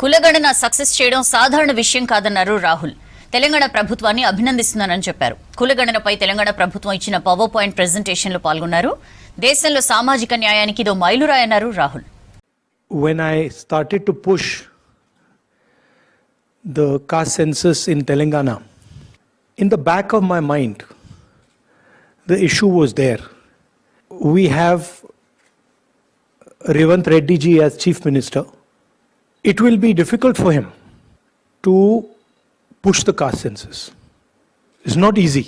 కులగణన సక్సెస్ చేయడం సాధారణ విషయం కాదన్నారు రాహుల్. తెలంగాణ ప్రభుత్వాన్ని అభినందిస్తున్నానని చెప్పారు. కులగణనపై తెలంగాణ ప్రభుత్వం ఇచ్చిన పవర్ పాయింట్ ప్రెజెంటేషన్ లో పాల్గొన్నారు. దేశంలో సామాజిక న్యాయానికి ఇదో మైలురాయన్నారు Rahul. When I started to push the caste census in Telangana, in the back of my mind, the issue was there. We have Revant Reddy ji as Chief Minister. It will be difficult for him to push the caste census. It's not easy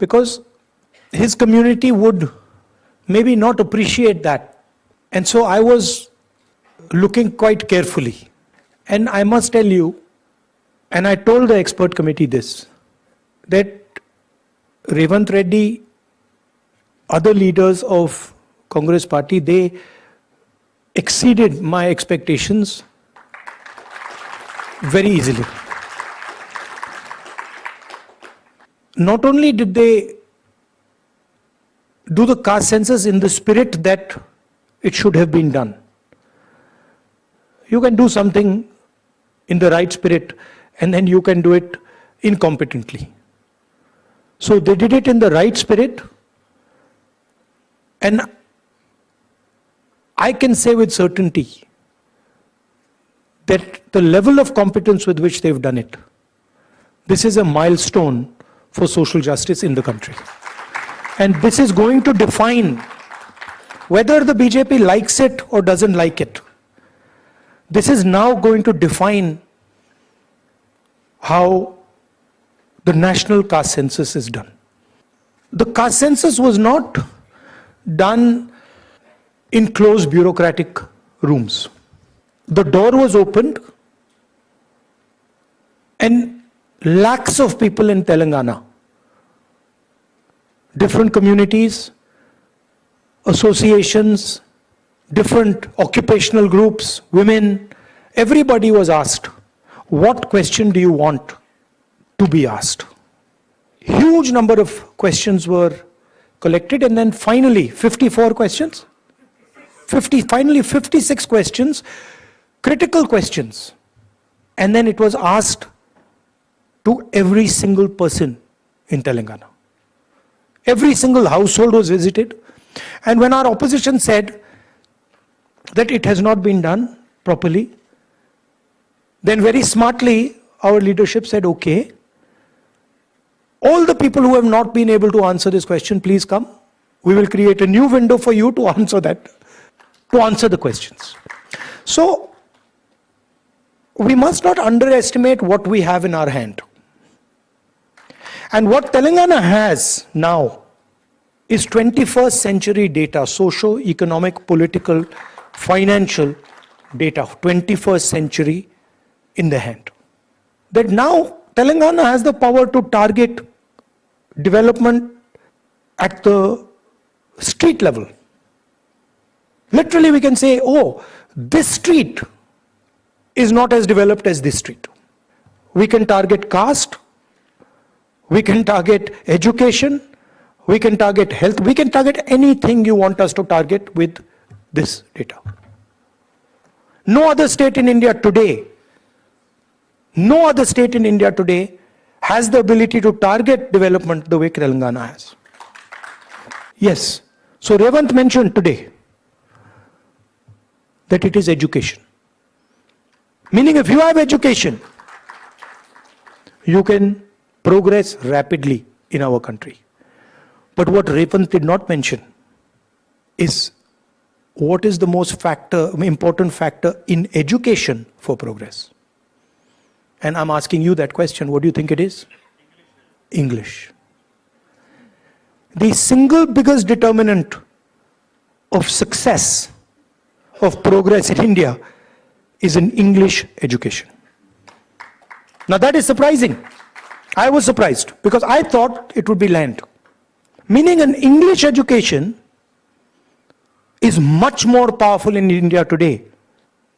because his community would maybe not appreciate that. And so I was looking quite carefully. And I must tell you, and I told the expert committee this, that Revant Reddy, other leaders of Congress party, they exceeded my expectations very easily. Not only did they do the caste census in the spirit that it should have been done. You can do something in the right spirit and then you can do it incompetently. So they did it in the right spirit, and I can say with certainty that the level of competence with which they've done it, this is a milestone for social justice in the country. And this is going to define whether the BJP likes it or doesn't like it. This is now going to define how the national caste census is done. The caste census was not done in closed bureaucratic rooms. The door was opened and lakhs of people in Telangana, different communities, associations, different occupational groups, women, everybody was asked, what question do you want to be asked? Huge number of questions were collected, and then finally 54 questions, finally 56 questions, critical questions, and then it was asked to every single person in Telangana. Every single household was visited, and when our opposition said that it has not been done properly, then very smartly our leadership said, okay, all the people who have not been able to answer this question, please come. We will create a new window for you to answer that, to answer the questions. So we must not underestimate what we have in our hand. And what Telangana has now is 21st century data, socio-economic, political, financial data, 21st century in the hand. That now Telangana has the power to target development at the street level. Literally we can say, oh, this street is not as developed as this street. We can target caste, we can target education, we can target health, we can target anything you want us to target with this data. No other state in India today, has the ability to target development the way Telangana has. Yes, so Revant mentioned today that it is education. Meaning if you have education, you can progress rapidly in our country. But what Revant did not mention is what is the most important factor in education for progress. And I'm asking you that question. What do you think it is? English. The single biggest determinant of success, of progress in India is in English education. Now that is surprising. I was surprised because I thought it would be land. Meaning an English education is much more powerful in India today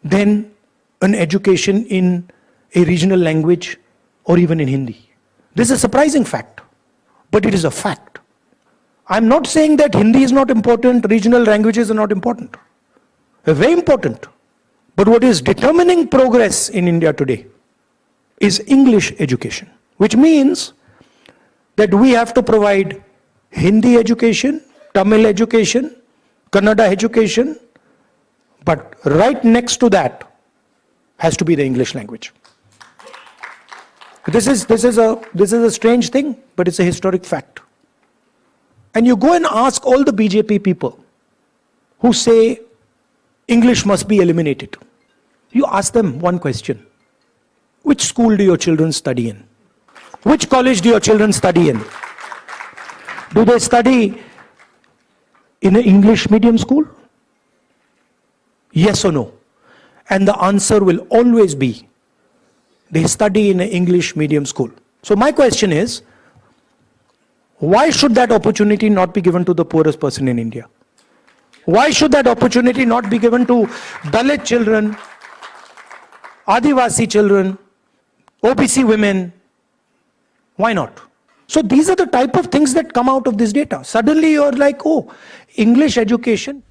than an education in a regional language or even in Hindi. This is a surprising fact, but it is a fact. I'm not saying that Hindi is not important, regional languages are not important. They're very important. But what is determining progress in India today is English education, which means that we have to provide Hindi education, Tamil education, Kannada education, but right next to that has to be the English language. This is a strange thing, but it's a historic fact. And you go and ask all the BJP people who say English must be eliminated. You ask them one question. Which school do your children study in? Which college do your children study in? Do they study in an English medium school? Yes or no? And the answer will always be, they study in an English medium school. So my question is, why should that opportunity not be given to the poorest person in India? Why should that opportunity not be given to Dalit children, Adivasi children, OBC women? Why not? So these are the type of things that come out of this data. Suddenly you're like, oh, English education.